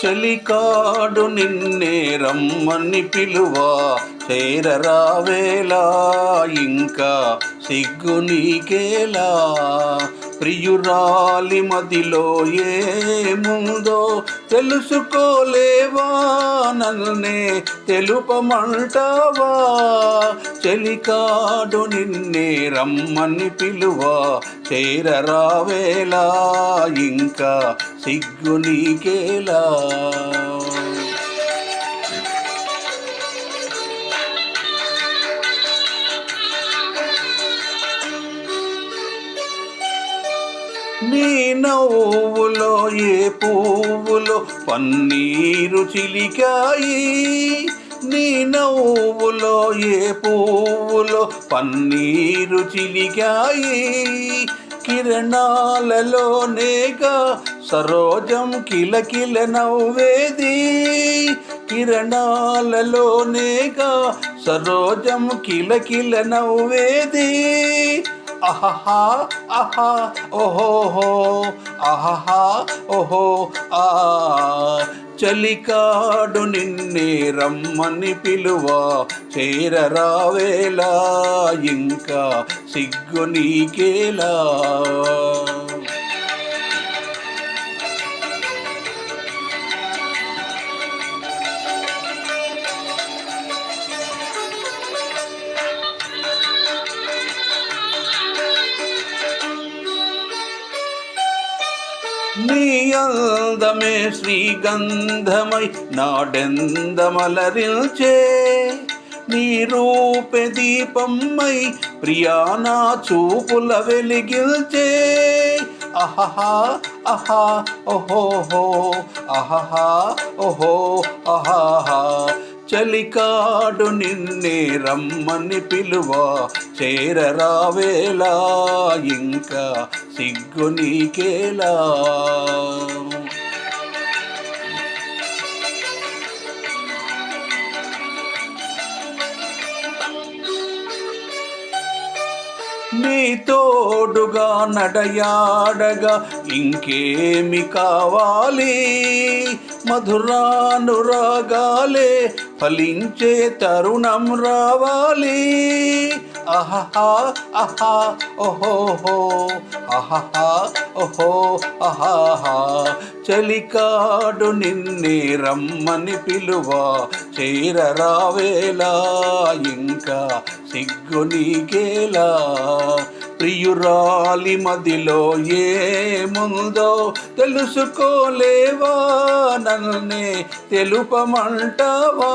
చలికాడు నిన్నే రమ్మని పిలువా చేరరావేలా ఇంకా సిగ్గు నీకేలా ప్రియురాలి మదిలో ఏముందో తెలుసుకోలేవా నన్నే తెలుపమంటావా చలికాడు నిన్నే రమ్మని పిలువా చేరరావేలా ఇంకా సిగ్గు నీకేలా నీ నవ్వులో ఏ పువ్వులో పన్నీరు చిలికాయి నీ నవ్వులో ఏ పువ్వులో పన్నీరు చిలికాయి కిరణాలలోనేగా సరోజం కిలకిల నవ్వేది కిరణాలలోనేగా సరోజం కిలకిల నవ్వేది అహహా అహా ఓహోహో అహహా ఓహో ఆ చలికాడు నిన్నే రమ్మని పిలువా చేరరావేలా ఇంకా సిగ్గు నీకేలా నీ అందమే శ్రీగంధమై నాడెందమలరిల్చే నీ రూపే దీపమ్మై ప్రియా నా చూపుల వెలిగిల్చే అహహా అహా ఓహోహో అహహా ఓహో అహాహా చలికాడు నిన్నే రమ్మని పిలువా చేరరావేలా ఇంకా సిగ్గు నీకేలా నీ తోడుగా నడయాడగా ఇంకేమి కావాలి మధురానురాగాలే ఫలించే తరుణం రావాలి అహహా అహా ఓహోహో అహహా ఓహో అహాహా చలికాడు నిన్నే రమ్మని పిలువా చేరరావేలా ఇంకా సిగ్గు నీకేలా ప్రియురాలి మదిలో ఏముందో తెలుసుకోలేవా నన్నే తెలుపమంటావా